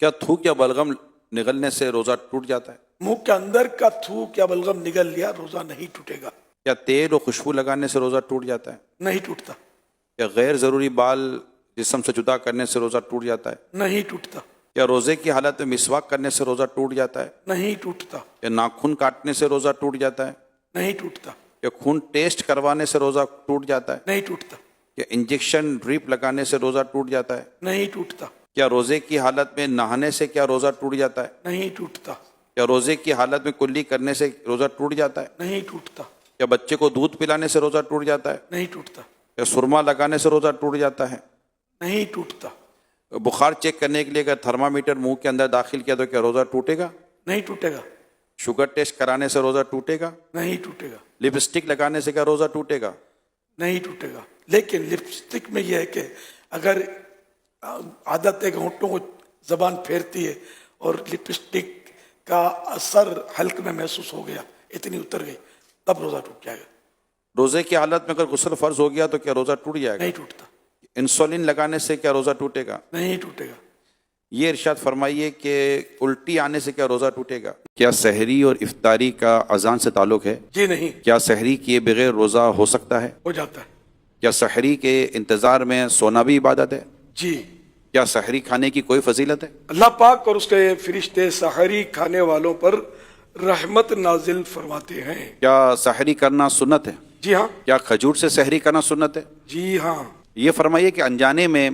کیا تھوک یا بلغم نگلنے سے روزہ ٹوٹ جاتا ہے؟ منہ کے اندر کا تھوک یا بلغم نگل لیا روزہ نہیں ٹوٹے گا، کیا تیل اور خوشبو لگانے سے روزہ ٹوٹ جاتا ہے؟ نہیں ٹوٹتا، کیا غیر ضروری بال جسم سے جدا کرنے سے روزہ ٹوٹ جاتا ہے؟ نہیں ٹوٹتا، کیا روزے کی حالت میں مسواک کرنے سے روزہ ٹوٹ جاتا ہے؟ نہیں ٹوٹتا، کیا ناخن کاٹنے سے روزہ ٹوٹ جاتا ہے؟ نہیں ٹوٹتا، کیا خون ٹیسٹ کروانے سے روزہ ٹوٹ جاتا ہے؟ نہیں ٹوٹتا، کیا انجیکشن ڈرپ لگانے سے روزہ ٹوٹ جاتا ہے؟ نہیں ٹوٹتا، کیا روزے کی حالت میں نہانے سے کیا روزہ ٹوٹ جاتا ہے؟ نہیں ٹوٹتا، کیا روزے کی حالت میں کلی کرنے سے روزہ ٹوٹ جاتا ہے؟ نہیں ٹوٹتا، کیا بچے کو دودھ پلانے سے روزہ ٹوٹ جاتا ہے؟ نہیں ٹوٹتا، کیا سرما لگانے سے روزہ ٹوٹ جاتا ہے؟ نہیں ٹوٹتا، بخار چیک کرنے کے لیے اگر تھرمامیٹر منہ کے اندر داخل کیا تو کیا روزہ ٹوٹے گا؟ نہیں ٹوٹے گا، شوگر ٹیسٹ کرانے سے روزہ ٹوٹے گا؟ نہیں ٹوٹے گا، لپسٹک لگانے سے کیا روزہ ٹوٹے گا؟ نہیں ٹوٹے گا، لیکن لپسٹک میں یہ ہے کہ اگر عادت ہے کہ ہونٹوں کو زبان پھیرتی ہے اور لپسٹک کا اثر حلق میں محسوس ہو گیا، اتنی اتر گئی، تب روزہ ٹوٹ جائے گا، روزے کی حالت میں اگر غسل فرض ہو گیا تو کیا روزہ ٹوٹ جائے گا؟ نہیں ٹوٹتا، انسولین لگانے سے کیا روزہ ٹوٹے گا؟ نہیں ٹوٹے گا، یہ ارشاد فرمائیے کہ الٹی آنے سے کیا روزہ ٹوٹے گا؟ کیا سحری اور افطاری کا اذان سے تعلق ہے؟ جی نہیں، کیا سحری کیے بغیر روزہ ہو سکتا ہے؟ ہو جاتا ہے، کیا سحری کے انتظار میں سونا بھی عبادت ہے؟ جی، کیا سحری کھانے کی کوئی فضیلت ہے؟ اللہ پاک اور اس کے فرشتے سحری کھانے والوں پر رحمت نازل فرماتے ہیں، کیا سحری کرنا سنت ہے؟ جی ہاں، کیا کھجور سے سحری کرنا سنت ہے؟ جی ہاں، یہ فرمائیے کہ انجانے میں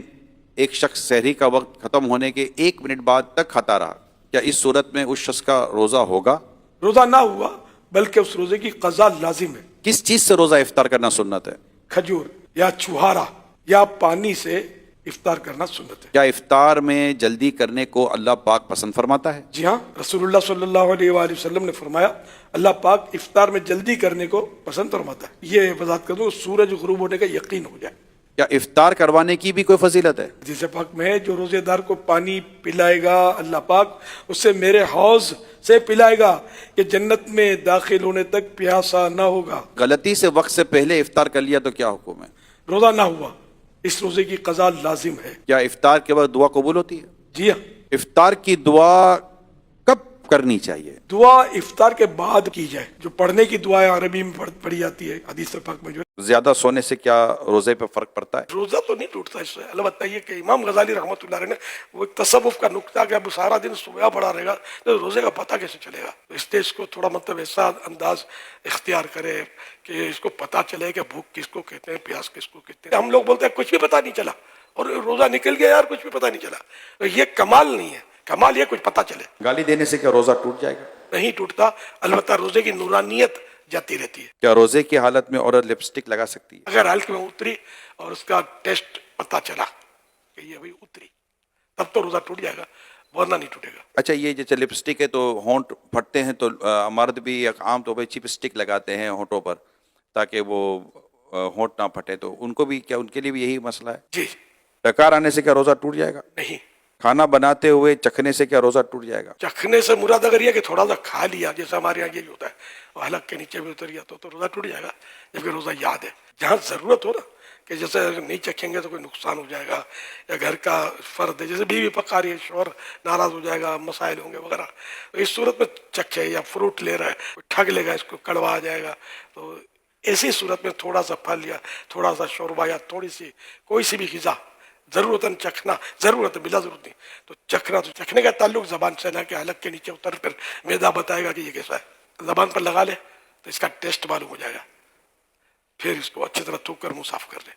ایک شخص سحری کا وقت ختم ہونے کے 1 منٹ بعد تک کھاتا رہا، کیا اس صورت میں اس شخص کا روزہ ہوگا؟ روزہ نہ ہوا بلکہ اس روزے کی قضا لازم ہے، کس چیز سے روزہ افطار کرنا سنت ہے؟ کھجور یا چھہارا یا پانی سے افطار کرنا سنت ہے، کیا افطار میں جلدی کرنے کو اللہ پاک پسند فرماتا ہے؟ جی ہاں، رسول اللہ صلی اللہ علیہ وآلہ وسلم نے فرمایا اللہ پاک افطار میں جلدی کرنے کو پسند فرماتا ہے، یہ وضاحت کر دوں سورج غروب ہونے کا یقین ہو جائے، کیا افطار کروانے کی بھی کوئی فضیلت ہے؟ حدیث پاک میں ہے جو روزے دار کو پانی پلائے گا اللہ پاک اسے میرے حوض سے پلائے گا کہ جنت میں داخل ہونے تک پیاسا نہ ہوگا، غلطی سے وقت سے پہلے افطار کر لیا تو کیا حکم ہے؟ روزہ نہ ہوا اس روزے کی قضا لازم ہے، کیا افطار کے بعد دعا قبول ہوتی ہے؟ جی ہاں، افطار کی دعا کب کرنی چاہیے؟ دعا افطار کے بعد کی جائے، جو پڑھنے کی دعا عربی میں پڑھی جاتی ہے حدیث پاک میں جو زیادہ سونے سے کیا روزے پہ فرق پڑتا ہے؟ روزہ تو نہیں ٹوٹتا اس سے، البتہ یہ کہ امام غزالی رحمۃ اللہ علیہ نے وہ ایک تصوف کا نقطہ کہ اب سارا دن صبح پڑا رہے گا تو روزے کا پتہ کیسے چلے گا، اس لیے اس کو تھوڑا مطلب ایسا انداز اختیار کرے کہ اس کو پتہ چلے کہ بھوک کس کو کہتے ہیں، پیاس کس کو کہتے ہیں، ہم لوگ بولتے ہیں کچھ بھی پتہ نہیں چلا اور روزہ نکل گیا یار کچھ بھی پتہ نہیں چلا، یہ کمال نہیں ہے، کمال یہ کچھ پتہ چلے، گالی دینے سے کیا روزہ ٹوٹ جائے گا؟ نہیں ٹوٹتا، البتہ روزے کی نورانیت جاتی رہتی ہے، کیا روزے کی حالت میں عورت لپسٹک لگا سکتی ہے؟ اگر حلق میں اتری اور اس کا ٹیسٹ پتہ چلا کہ یہ بھائی اتری تب تو روزہ ٹوٹ جائے گا ورنہ نہیں ٹوٹے گا۔ اچھا، یہ جیسے لپسٹک ہے تو ہونٹ پھٹتے ہیں تو مرد بھی عام طور پہ چپسٹک لگاتے ہیں ہونٹوں پر تاکہ وہ ہونٹ نہ پھٹے، تو ان کو بھی کیا ان کے لیے بھی یہی مسئلہ ہے؟ جی ڈکار آنے سے کیا روزہ ٹوٹ جائے گا؟ نہیں، کھانا بناتے ہوئے چکھنے سے کیا روزہ ٹوٹ جائے گا؟ چکھنے سے مراد اگر یہ کہ تھوڑا سا کھا لیا جیسے ہمارے یہاں یہ ہوتا ہے اور حلق کے نیچے بھی اتر گیا تو روزہ ٹوٹ جائے گا، جبکہ روزہ یاد ہے، جہاں ضرورت ہو نا کہ جیسے اگر نہیں چکھیں گے تو کوئی نقصان ہو جائے گا یا گھر کا فرد ہے جیسے بیوی پکا رہی ہے شوہر ناراض ہو جائے گا، مسائل ہوں گے وغیرہ، تو اس صورت میں چکھے یا فروٹ لے رہا ہے کوئی ٹھگ لے گا اس کو کڑوا آ جائے گا، تو ایسی صورت میں تھوڑا سا پھل یا تھوڑا سا شوربہ یا تھوڑی سی کوئی سی بھی غذا ضرورتاً چکھنا، ضرورت بلا ضرورت نہیں تو چکھنا، تو چکھنے کا تعلق زبان سے نہ کہ حلق کے نیچے اتر کر معدہ بتائے گا کہ یہ کیسا ہے، زبان پر لگا لے تو اس کا ٹیسٹ معلوم ہو جائے گا، پھر اس کو اچھی طرح تھوک کر منہ صاف کر لے،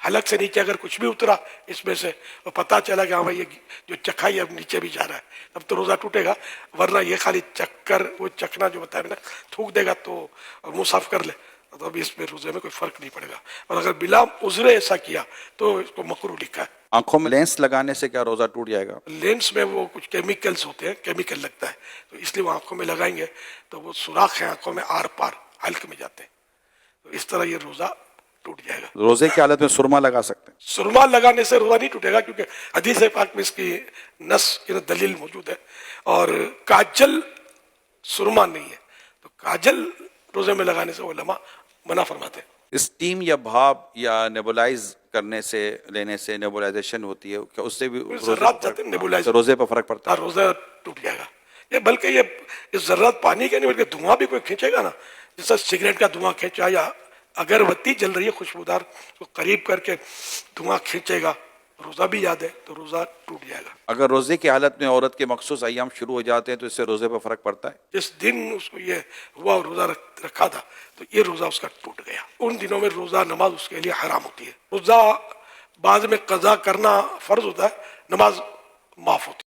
حلق سے نیچے اگر کچھ بھی اترا اس میں سے اور پتہ چلا کہ ہاں بھائی یہ جو چکھا ہے اب نیچے بھی جا رہا ہے تب تو روزہ ٹوٹے گا، ورنہ یہ خالی چکھ کر وہ چکھنا جو بتایا میں نے تھوک دے گا تو منہ صاف کر لے تو ابھی اس میں روزے میں کوئی فرق نہیں پڑے گا، اور اگر بلا عذر ایسا کیا تو اس کو مکروہ لکھا ہے۔ آنکھوں میں لینس لگانے سے کیا روزہ ٹوٹ جائے گا؟ لینس میں وہ کچھ کیمیکلز ہوتے ہیں، کیمیکل لگتا ہے تو اس لیے وہ آنکھوں میں لگائیں گے تو وہ سوراخ ہیں آنکھوں میں آر پار حلق میں جاتے ہیں، تو اس طرح یہ روزہ ٹوٹ جائے گا۔ روزے کی حالت میں سرما لگا سکتے ہیں؟ سرما لگانے سے روزہ نہیں ٹوٹے گا کیونکہ حدیث پاک میں اس کی نص کی دلیل موجود ہے، اور کاجل سرما نہیں ہے تو کاجل روزے میں لگانے سے علماء منع فرماتے ہیں۔ اسٹیم یا بھاپ یا نیبولائز کرنے سے لینے سے نیبولائزیشن ہوتی ہے کیا اس سے بھی ذرات جاتے ہیں نیبولائز، روزے پر فرق پڑتا ہے؟ روزہ ٹوٹ جائے گا. یہ بلکہ یہ ذرات پانی کے نہیں بلکہ دھواں بھی کوئی کھینچے گا نا، جیسا سگریٹ کا دھواں کھینچا یا اگربتی جل رہی ہے خوشبودار تو قریب کر کے دھواں کھینچے گا، روزہ بھی یاد ہے تو روزہ ٹوٹ جائے گا. اگر روزے کی حالت میں عورت کے مخصوص ایام شروع ہو جاتے ہیں تو اس سے روزے پر فرق پڑتا ہے؟ جس دن اس کو یہ ہوا اور روزہ رکھا تھا تو یہ روزہ اس کا ٹوٹ گیا. ان دنوں میں روزہ نماز اس کے لیے حرام ہوتی ہے. روزہ بعد میں قضا کرنا فرض ہوتا ہے، نماز معاف ہوتی ہے.